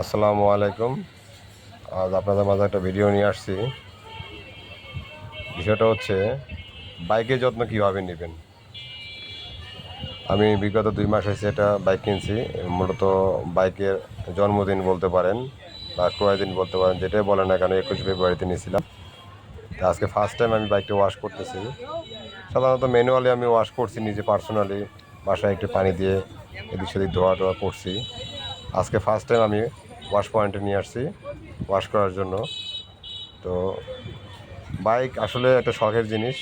আসসালামু আলাইকুম। আজ আপনাদের মাঝে একটা ভিডিও নিয়ে আসছি। বিষয়টা হচ্ছে বাইকের যত্ন কীভাবে নেবেন। আমি বিগত 2 মাস হয়েছে একটা বাইক কিনছি। মূলত বাইকের জন্মদিন বলতে পারেন বা ক্রয় দিন বলতে পারেন, যেটাই বলেন না কেন, 21 ফেব্রুয়ারিতে নিয়েছিলাম। তো আজকে ফার্স্ট টাইম আমি বাইকটা ওয়াশ করতেছি। সাধারণত ম্যানুয়ালি আমি ওয়াশ করছি নিজে পার্সোনালি, বাসায় একটু পানি দিয়ে এদিক সেদিক ধোয়া টোয়া করছি। আজকে ফার্স্ট টাইম আমি ওয়াশ পয়েন্টে নিয়ে আসছি ওয়াশ করার জন্য। তো বাইক আসলে একটা শখের জিনিস,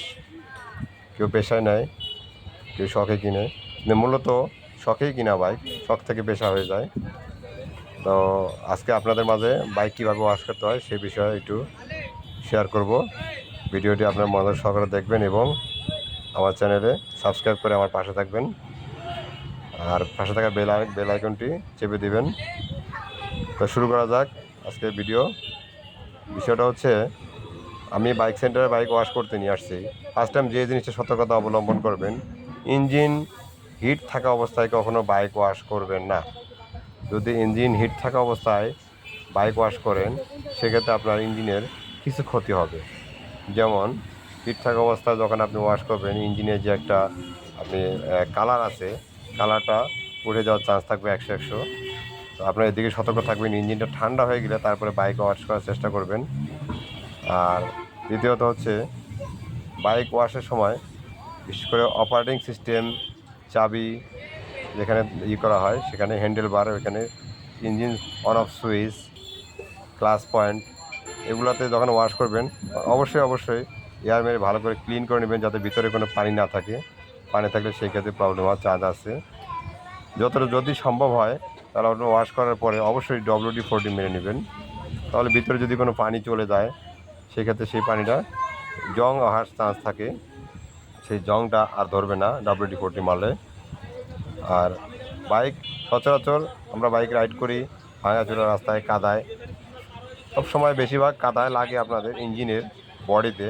কেউ পেশায় নেয়, কেউ শখে কিনে। কিন্তু মূলত শখেই কিনা বাইক, শখ থেকে পেশা হয়ে যায়। তো আজকে আপনাদের মাঝে বাইক কীভাবে ওয়াশ করতে হয় সেই বিষয়ে একটু শেয়ার করব। ভিডিওটি আপনার মনোযোগ সহকারে দেখবেন এবং আমার চ্যানেলে সাবস্ক্রাইব করে আমার পাশে থাকবেন, আর পাশে থাকা বেল আইকনটি চেপে দিবেন। তো শুরু করা যাক আজকের ভিডিও। বিষয়টা হচ্ছে, আমি বাইক সেন্টারে বাইক ওয়াশ করতে নিয়ে আসছি। ফার্স্ট টাইম যে জিনিসটা সতর্কতা অবলম্বন করবেন, ইঞ্জিন হিট থাকা অবস্থায় কখনো বাইক ওয়াশ করবেন না। যদি ইঞ্জিন হিট থাকা অবস্থায় বাইক ওয়াশ করেন, সেক্ষেত্রে আপনার ইঞ্জিনের কিছু ক্ষতি হবে। যেমন হিট থাকা অবস্থায় যখন আপনি ওয়াশ করবেন, ইঞ্জিনের যে একটা আপনি কালার আছে, কালারটা উঠে যাওয়ার চান্স থাকবে 100-100। তো আপনার এদিকে সতর্ক থাকবেন। ইঞ্জিনটা ঠান্ডা হয়ে গেলে তারপরে বাইক ওয়াশ করার চেষ্টা করবেন। আর দ্বিতীয়ত হচ্ছে, বাইক ওয়াশের সময় বিশেষ করে অপারেটিং সিস্টেম, চাবি যেখানে করা হয় সেখানে হ্যান্ডেল বার, ওইখানে engine on off switch, class point, এগুলোতে যখন ওয়াশ করবেন অবশ্যই এয়ার মেরে ভালো করে ক্লিন করে নেবেন, যাতে ভিতরে কোনো পানি না থাকে। পানি থাকলে সেই ক্ষেত্রে প্রবলেম হওয়ার চান্স আছে। যদি সম্ভব হয় তাহলে আপনি ওয়াশ করার পরে অবশ্যই WD-40 মেরে নেবেন। তাহলে ভিতরে যদি কোনো পানি চলে যায়, সেক্ষেত্রে সেই পানিটা জং আসার চান্স থাকে, সেই জংটা আর ধরবে না WD-40 মারলে। আর বাইক সচরাচর আমরা বাইক রাইড করি ভাঙাচোরা রাস্তায়, কাদায়, সবসময় বেশিরভাগ কাদায় লাগে আপনাদের ইঞ্জিনের বডিতে,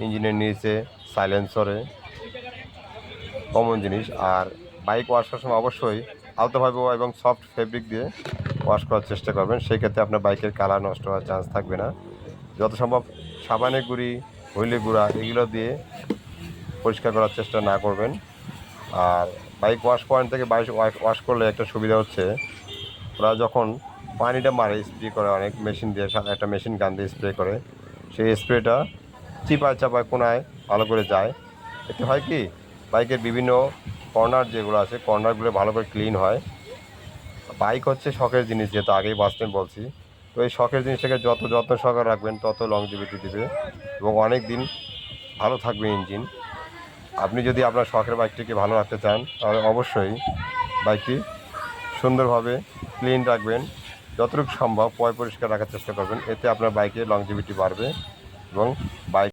ইঞ্জিনের নিচে, সাইলেন্সরে, কমন জিনিস। আর বাইক ওয়াশ করার সময় অবশ্যই আলতোভাবে এবং সফট ফেব্রিক দিয়ে ওয়াশ করার চেষ্টা করবেন। সেই ক্ষেত্রে আপনার বাইকের কালার নষ্ট হওয়ার চান্স থাকবে না। যত সম্ভব সাবানের গুঁড়ি, হইলে গুঁড়া, এগুলো দিয়ে পরিষ্কার করার চেষ্টা না করবেন। আর বাইক ওয়াশ পয়েন্ট থেকে বাইক ওয়াশ করলে একটা সুবিধা হচ্ছে, ওরা যখন পানিটা মারে, স্প্রে করে, অনেক মেশিন দিয়ে, একটা মেশিন গান দিয়ে স্প্রে করে, সেই স্প্রেটা চিপায় চাপায় কোনায় ভালো করে যায়। এতে হয় কি, বাইকের বিভিন্ন কর্নার যেগুলো আছে, কর্নারগুলো ভালো করে ক্লিন হয়। বাইক হচ্ছে শখের জিনিস, যেহেতু আগেই বাস টাইম বলছি। তো এই শখের জিনিসটাকে যত যত্ন সহকারে রাখবেন, তত লংজিভিটি দিবে এবং অনেক দিন ভালো থাকবে ইঞ্জিন। আপনি যদি আপনার শখের বাইকটিকে ভালো রাখতে চান, তাহলে অবশ্যই বাইকটি সুন্দরভাবে ক্লিন রাখবেন, যতটুকু সম্ভব পরিষ্কার রাখার চেষ্টা করবেন। এতে আপনার বাইকের লংজিভিটি বাড়বে এবং বাইক